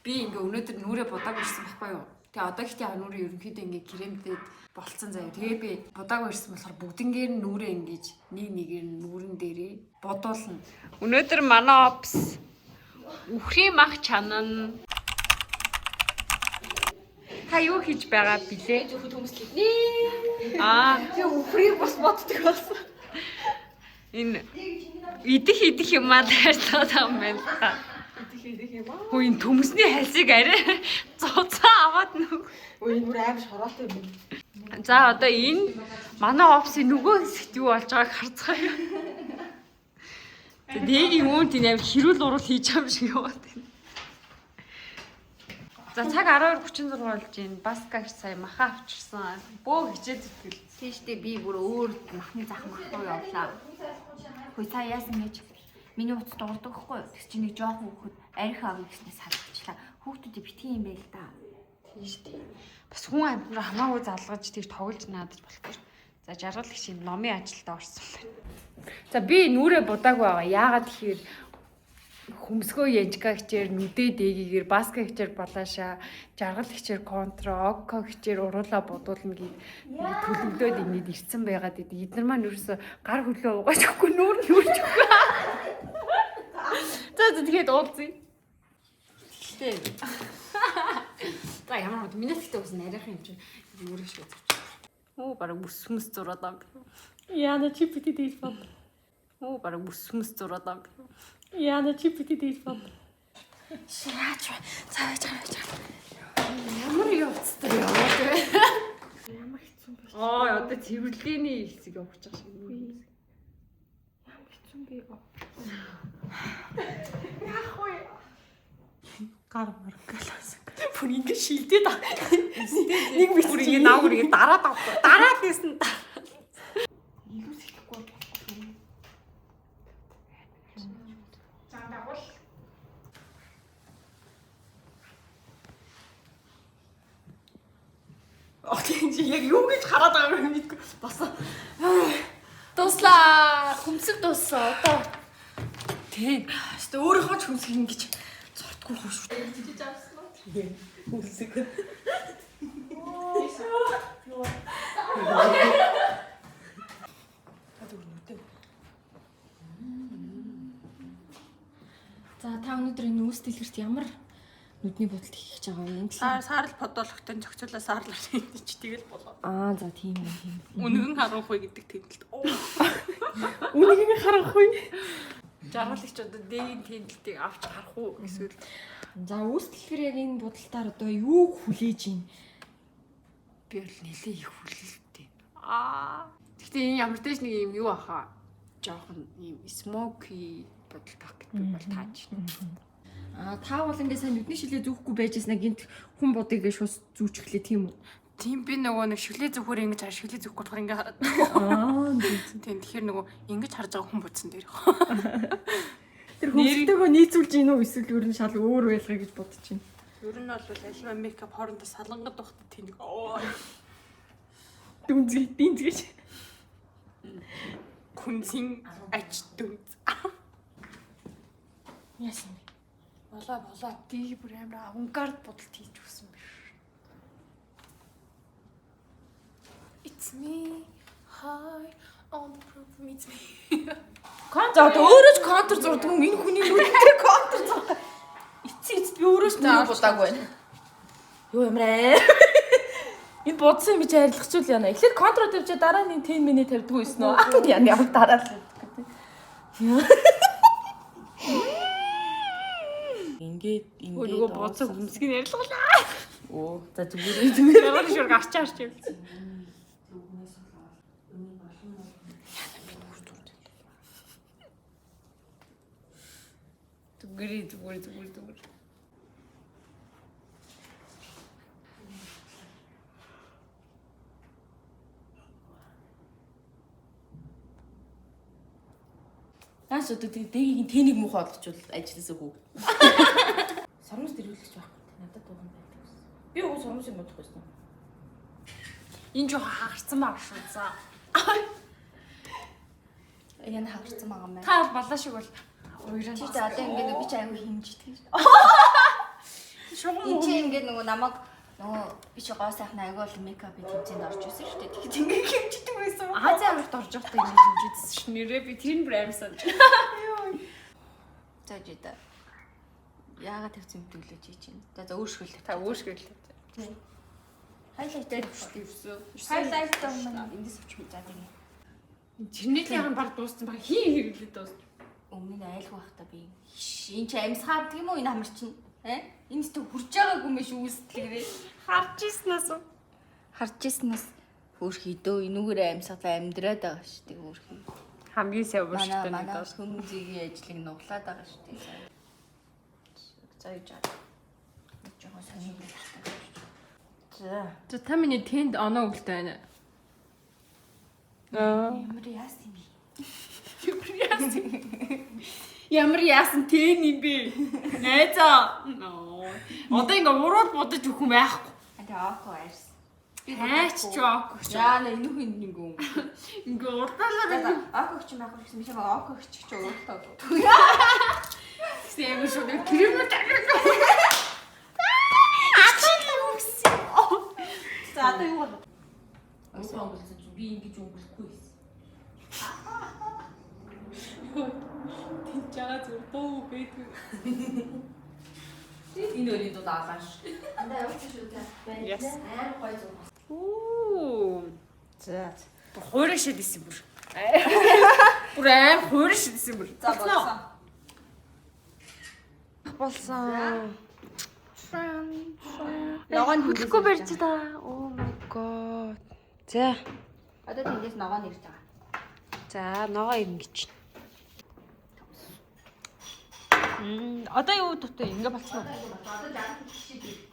Би ингээ өнөөдөр нүрээ будааг ирсэн байхгүй юу? Тэгээ одоо ихтэй нүрээ ерөнхийдөө ингээ кремдээд болцсон заяа. Тэгээ би будааг ирсэн болохоор бүгднгээр нь нүрээ ингэж нэгээр нь нүрэн дээрээ бодуулна. Өнөөдөр манай опс үхрийн мах чанана. Та юу хийж байгаа билээ? Зөвхөн төмслэдний. Би үхрийг бас боддог болсон. Энэ идэх юм аа дайртаад юм байна л та. Хөө энэ төмсний хальсыг арай зуцаа аваад нүг. Өө энэ бүр аим шороотой юм. За одоо энэ манай опсын нөгөө хэсэгт юу болж байгааг харцгаая. Нэг юм тийм аим хэрүүл урал хийж байгаа юм шиг яваад байна. За цаг 12:36 болж байна. Баска их сая маха авчирсан. Бөө хичээд зүтгэл. Тийштэй би бүр өөр махны зах махруу явлаа. Хөөе та яасан гэж миний утас дуурдаг хгүй юу? Тэс чи нэг жоохон хүүхэд арх авъя гэснээр салгачлаа. Хүүхдүүдийн битгий юм байл та. Тийш дээ. Бас хүн амтнаа хамаагүй залгаж тийш тоглож наадаж болохгүй. За жаргалагчийн номын ажилд орсон байна. За би нүрээ будааг байгаа. Яагаад тэгэхээр хүмсгөө янжка хичээр нүдээ дээгээр баска хичээр балааша жаргал хичээр контро окко хичээр уруулаа бодуулна гэд төлөвлөд инээд ирсэн байгаад эднэр маань ерөөсө гар хөлөө угааж өгөхгүй нүүр нь юурч өгөө. За тэгээд уулзъя. Тэгтээ. За ямар минут гэхдээ үс нарийнх юм чинь юурыг шиг үзэж. Оо бараг бүсмэс зураад юм. Яна чипити дэж бод. Оо бараг бүсмэс зураад юм. Яна чипити дэж бод. Шаач. Цааж. Ямар явцтай яваад вэ? Ямар хэцүү бэ? Одоо цэвэрлэгээний хэсэг явах гэж шиг юм. Ямар хэцүү бэ? Гар мөргөлөөс. Бүр ингэ шилдээд аа. Нэг бүр ингэ наагур ингэ дараад гэсэн. Илүү сэхгүй болохгүй. За дагуул. Чи яг юу гэж хараад байгаа юм мэдгүй. Бас Дуслаа. Хүмсэг дууссан. Одоо тийм. Өөртөө өөрийнхөө ч хүмсэг ингэж зортгүй хөө шүү дээ. Жижиг авсан уу? Тийм. Хүмсэг. за та өнөөдөр энэ үүс дэлгэрт ямар нүдний бодолд хийх гэж байгаа юм? Саарл подологтой зохицуулаа саарлаа гэж тэгэл болоо. За тийм юм. Үнэн харанхуй гэдэг тэмдэлт. Үнэнийг харахгүй. Жаргалагч одоо дэгийн тэмдэлтийг авч харах уу эсвэл За үүс дэлгэр яг энэ бодолтоор одоо юу хүлээж ийн? би бол нэлээ их хүлээлттэй. Гэхдээ энэ ямар ч нэг юм юу аха жоохон юм смоки бодол тах гэдэг би бол тааж байна. Та бол ингээ сайн нүдний шилээ зүүхгүй байжсна гинт хүн бодыг гээ шус зүүчихлээ тийм үү? Тийм би нөгөө нэг шүлээ зүгхөр ингэж хар шүлээ зүгх болохоор ингэ хараад. Тийм тэгэхээр нөгөө ингэж харж байгаа хүн бодсон дээр. Тэр хүнстэйгөө нийцүүлж ийн үү эсвэл ер нь шал өөр байлгаа гэж бодож байна. Ер нь бол альва мейкап хоорондоо салангад багт тэнэг. Дүнзгэж. Күнзийн ач дүнз. Яасан бэ? Болоо. Дэг бүр амар авангард бодолт хийж өгсөн биш. It's me. Hi on the problem it's me. За өөрөө ч контур зурдаг юм. Энэ хүний нүдтэй контур зурдаг. Эцэц би өөрөө ч нүд будааг байна. Юу юмрээ? Энэ бодсон юм чи арилгачул яана. Эхлээд контур тавьчаа дараа нь 10 минут тавьдгүй байсан уу? Яна ямар дараа л. Ингээд Нөгөө боцоо хүмсгийг ярилцлаа. За зүгээр. Ямар шүр гарч харч юм. Зүгээр. Наас одоо дэгийг тэнийг муухай болгочвол ажилласаа хүү. Сормос дэрвэлж байхгүй. Надад дууган байдаг гэсэн. Би уу сормос юм бодох байсан. Энэ жоо хагарсан баг шүү за. Энэ хагарсан байгаа мэн. Та балаа шиг бол уураа. Чи одоо ингээд би ч аюу хэмждэг. ингээд нөгөө намайг нөгөө би чи гоо сайхан аягүй бол мейкап хийцэнд орж ирсэн шүү дээ. Тэгэхэд ингээд хэмждэг байсан. Азийн амралт орж явахдаа ингэ хэмжижсэн ш. Нэрээ би тэр бүр амар санаж. За жидэ. Яагаад тавьсан мэдүүлээ чи чинь. За өөршгөл. Та өөршгөл. Хайлайттай ирсэн. Хайлайттай юм байна. Эндээс авч за тэгээ. Тэрнийхээ баг дууссан баг хин хэрэглээд дууссан. Өмнө нь айлх байх та би. Энэ чи амьсгаад тийм үү энэ хамар чинь. Энэ ч хурж байгаагүй мэш үүсэлгэрээ. Харж ирснээс үү? Харж ирснээс хөөрхий дөө энүүгээр амьсгаад амьдраад байгаа шүү дээ хөөрхий. Хамгийн сайн ууштай нэг Манай доо. хүмүүзийн ажлыг нуглаад байгаа шүү дээ. За яж аа. Жохоо сонирхол байна. За та миний тэнд оноо өгөлтэй байна. Ямар яасан юм бэ? Ямар яасан тэн юм бэ? Найзаа. Одоо ингээ урууд бодож өгөх юм байхгүй. Тэгээ аако арьс. Хайч ч аако ч. Яа нэ энүүх ингэв. Ингээ урдаалаа. Аако ч юм байхгүй гэсэн биш байгаа аако ч ч ууртаа. Сэм шүү дээ. Крем тагнаа. За одоо юу болов? Өөсөө өнгөлсөн чи би ингэж өнгөлөхгүй байсан. Тинчага зүрдөө бэдгүй. Энэ өрийн дууд аалааш. Андаа явуулчих шүү дээ. Yes. Амар гоё зүг. Оо. За. Хуурай шидэсэн бүр. Бүр аим хуурай шидэсэн бүр. За болсон. Болсон. Ногоон хөдлөхгүй барьж та. Oh my god. За. Одоо тэндээс ногоон ирж байгаа. За, ногоо ирнэ гэж. Одоо юу дутуу ингэ болцсон уу? Одоо жаа хийчих.